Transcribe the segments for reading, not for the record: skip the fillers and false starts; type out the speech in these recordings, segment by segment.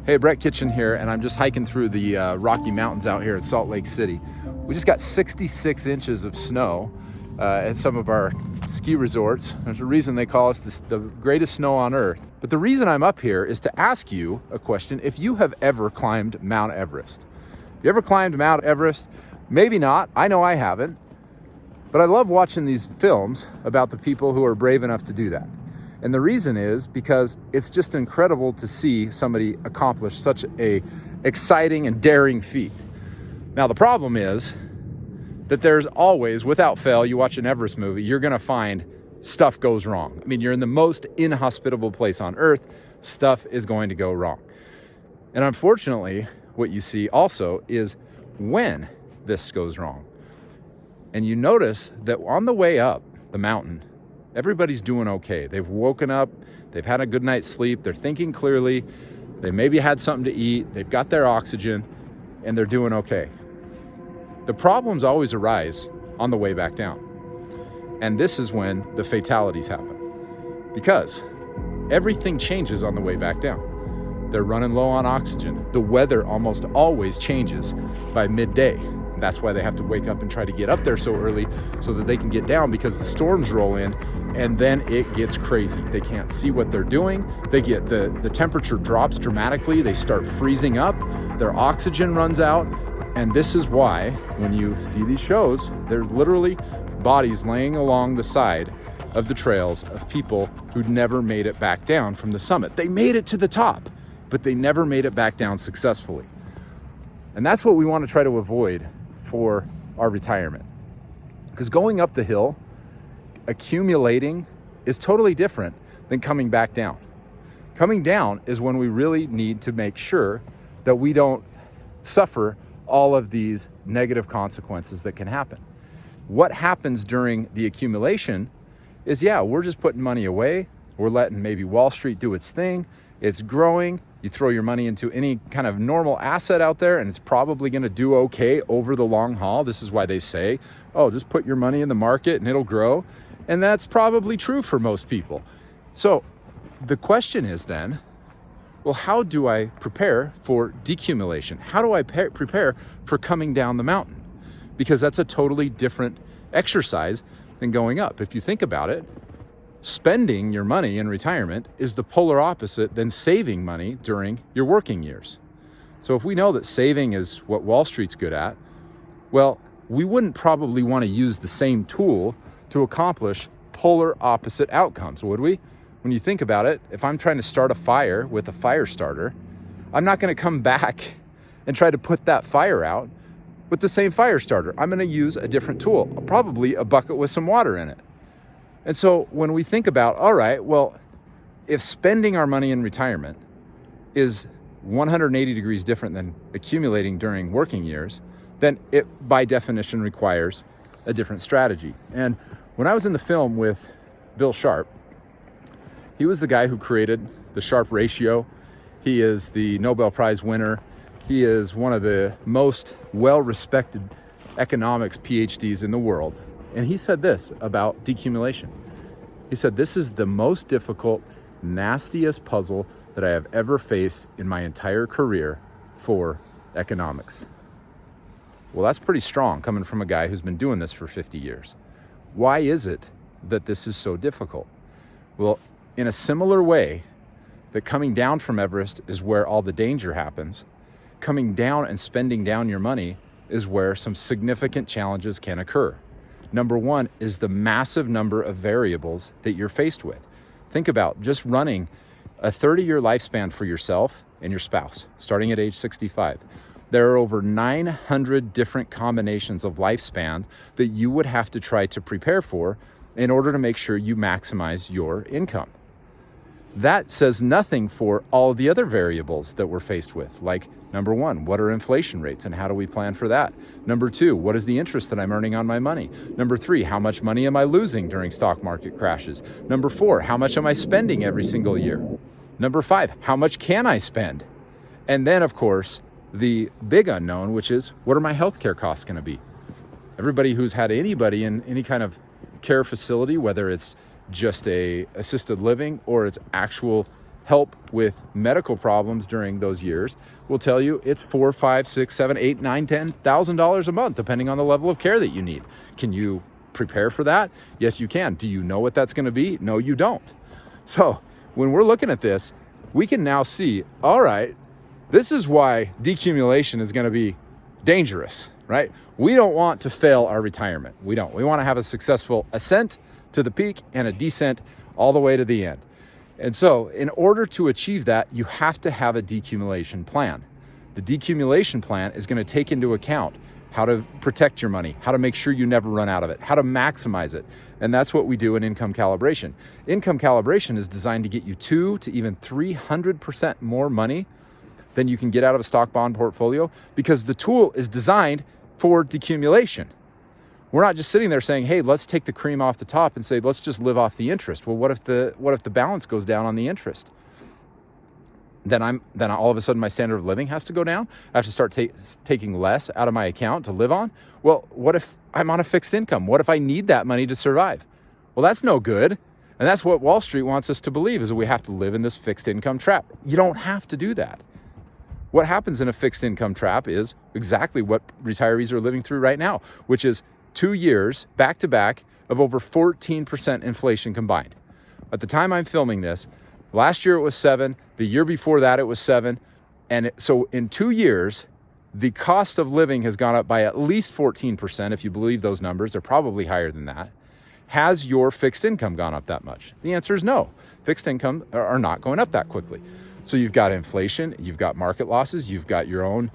Hey, Brett Kitchen here, and I'm just hiking through the Rocky Mountains out here at Salt Lake City. We just got 66 inches of snow at some of our ski resorts. There's a reason they call us the greatest snow on earth. But the reason I'm up here is to ask you a question. If you have ever climbed Mount Everest. You ever climbed Mount Everest? Maybe not. I know I haven't. But I love watching these films about the people who are brave enough to do that. And the reason is because it's just incredible to see somebody accomplish such a exciting and daring feat. Now, the problem is that there's always, without fail, you watch an Everest movie, you're gonna find stuff goes wrong. I mean, you're in the most inhospitable place on earth, stuff is going to go wrong. And unfortunately, what you see also is when this goes wrong. And you notice that on the way up the mountain, everybody's doing okay. They've woken up, they've had a good night's sleep, they're thinking clearly, they maybe had something to eat, they've got their oxygen, and they're doing okay. The problems always arise on the way back down. And this is when the fatalities happen. Because everything changes on the way back down. They're running low on oxygen. The weather almost always changes by midday. That's why they have to wake up and try to get up there so early so that they can get down, because the storms roll in and then it gets crazy. They can't see what they're doing. They get the temperature drops dramatically. They start freezing up. Their oxygen runs out. And this is why when you see these shows, there's literally bodies laying along the side of the trails of people who never made it back down from the summit. They made it to the top, but they never made it back down successfully. And that's what we want to try to avoid for our retirement. Because going up the hill, accumulating, is totally different than coming back down. Coming down is when we really need to make sure that we don't suffer all of these negative consequences that can happen. What happens during the accumulation is, we're just putting money away. We're letting maybe Wall Street do its thing. It's growing. You throw your money into any kind of normal asset out there and it's probably going to do okay over the long haul. This is why they say, just put your money in the market and it'll grow. And that's probably true for most people. So the question is then, well, how do I prepare for decumulation? How do I prepare for coming down the mountain? Because that's a totally different exercise than going up. If you think about it, spending your money in retirement is the polar opposite than saving money during your working years. So if we know that saving is what Wall Street's good at, well, we wouldn't probably want to use the same tool to accomplish polar opposite outcomes, would we? When you think about it, if I'm trying to start a fire with a fire starter, I'm not going to come back and try to put that fire out with the same fire starter. I'm going to use a different tool, probably a bucket with some water in it. And so when we think about, all right, well, if spending our money in retirement is 180 degrees different than accumulating during working years, then it by definition requires a different strategy. And when I was in the film with Bill Sharp, he was the guy who created the Sharp ratio. He is the Nobel Prize winner. He is one of the most well-respected economics PhDs in the world. And he said this about decumulation. He said, this is the most difficult, nastiest puzzle that I have ever faced in my entire career for economics. Well, that's pretty strong coming from a guy who's been doing this for 50 years. Why is it that this is so difficult? Well, in a similar way that coming down from Everest is where all the danger happens, coming down and spending down your money is where some significant challenges can occur. Number one is the massive number of variables that you're faced with. Think about just running a 30-year lifespan for yourself and your spouse, starting at age 65. There are over 900 different combinations of lifespan that you would have to try to prepare for in order to make sure you maximize your income. That says nothing for all the other variables that we're faced with, like number one, what are inflation rates and how do we plan for that? Number two, what is the interest that I'm earning on my money? Number three, how much money am I losing during stock market crashes? Number four, how much am I spending every single year? Number five, how much can I spend? And then, of course, the big unknown, which is what are my healthcare costs going to be? Everybody who's had anybody in any kind of care facility, whether it's just a assisted living or it's actual help with medical problems during those years will tell you it's $4, $5, $6, $7, $8, $9, $10,000 a month, depending on the level of care that you need. Can you prepare for that? Yes, you can. Do you know what that's going to be? No, you don't. So when we're looking at this, we can now see, all right, this is why decumulation is going to be dangerous, right? We don't want to fail our retirement. We don't. We want to have a successful ascent to the peak and a descent all the way to the end. And so in order to achieve that, you have to have a decumulation plan. The decumulation plan is going to take into account how to protect your money, how to make sure you never run out of it, how to maximize it. And that's what we do in income calibration. Income calibration is designed to get you 200 to even 300% more money than you can get out of a stock bond portfolio, because the tool is designed for decumulation. We're not just sitting there saying, hey, let's take the cream off the top and say, let's just live off the interest. Well, what if the balance goes down on the interest? Then all of a sudden my standard of living has to go down. I have to start taking less out of my account to live on. Well, what if I'm on a fixed income? What if I need that money to survive? Well, that's no good. And that's what Wall Street wants us to believe, is that we have to live in this fixed income trap. You don't have to do that. What happens in a fixed income trap is exactly what retirees are living through right now, which is 2 years back to back of over 14% inflation combined. At the time I'm filming this, last year it was 7, the year before that it was 7. And so in 2 years, the cost of living has gone up by at least 14%. If you believe those numbers, they're probably higher than that. Has your fixed income gone up that much? The answer is no. Fixed income are not going up that quickly. So you've got inflation, you've got market losses, you've got your own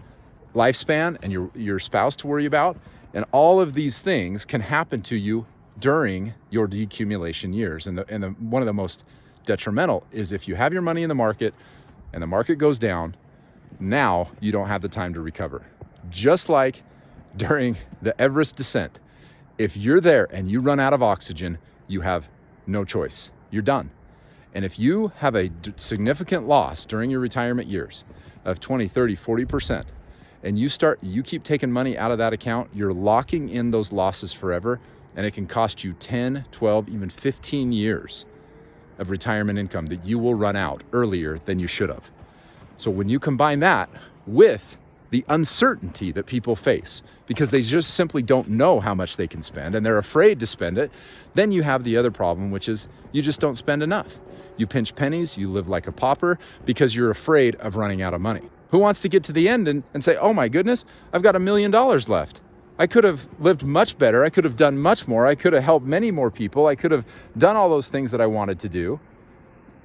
lifespan and your spouse to worry about. And all of these things can happen to you during your decumulation years. And one of the most detrimental is if you have your money in the market and the market goes down, now you don't have the time to recover. Just like during the Everest descent, if you're there and you run out of oxygen, you have no choice. You're done. And if you have a significant loss during your retirement years of 20, 30, 40%, and you keep taking money out of that account, you're locking in those losses forever, and it can cost you 10, 12, even 15 years of retirement income that you will run out earlier than you should have. So when you combine that with the uncertainty that people face because they just simply don't know how much they can spend and they're afraid to spend it, then you have the other problem, which is you just don't spend enough. You pinch pennies, you live like a pauper because you're afraid of running out of money. Who wants to get to the end and say, oh my goodness, I've got $1 million left. I could have lived much better. I could have done much more. I could have helped many more people. I could have done all those things that I wanted to do,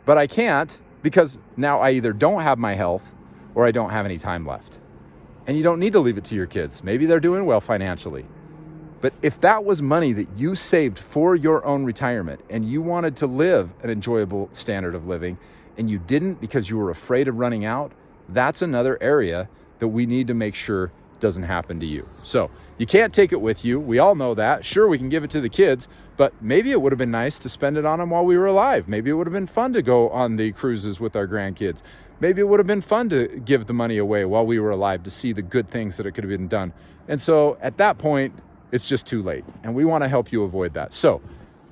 but I can't because now I either don't have my health or I don't have any time left. And you don't need to leave it to your kids. Maybe they're doing well financially. But if that was money that you saved for your own retirement and you wanted to live an enjoyable standard of living and you didn't because you were afraid of running out, that's another area that we need to make sure doesn't happen to you. So you can't take it with you. We all know that. Sure, we can give it to the kids, but maybe it would have been nice to spend it on them while we were alive. Maybe it would have been fun to go on the cruises with our grandkids. Maybe it would have been fun to give the money away while we were alive to see the good things that it could have been done. And so at that point, it's just too late. And we want to help you avoid that. So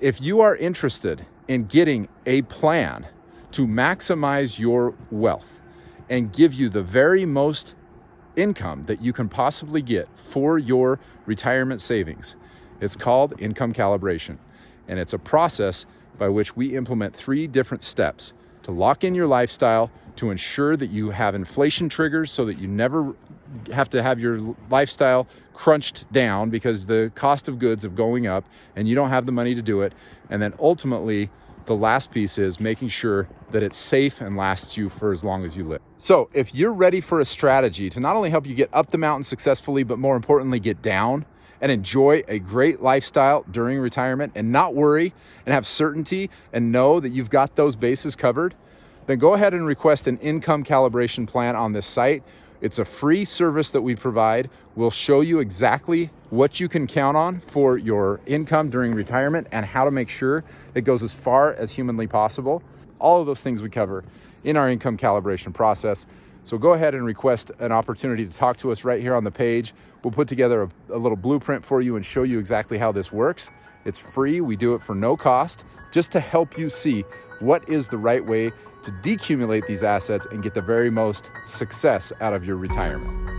if you are interested in getting a plan to maximize your wealth and give you the very most income that you can possibly get for your retirement savings, it's called income calibration. And it's a process by which we implement 3 different steps to lock in your lifestyle, to ensure that you have inflation triggers so that you never have to have your lifestyle crunched down because the cost of goods are going up and you don't have the money to do it. And then ultimately, the last piece is making sure that it's safe and lasts you for as long as you live. So if you're ready for a strategy to not only help you get up the mountain successfully, but more importantly, get down and enjoy a great lifestyle during retirement and not worry and have certainty and know that you've got those bases covered, then go ahead and request an income calibration plan on this site. It's a free service that we provide. We'll show you exactly what you can count on for your income during retirement and how to make sure it goes as far as humanly possible. All of those things we cover in our income calibration process. So go ahead and request an opportunity to talk to us right here on the page. We'll put together a little blueprint for you and show you exactly how this works. It's free. We do it for no cost, just to help you see what is the right way to decumulate these assets and get the very most success out of your retirement.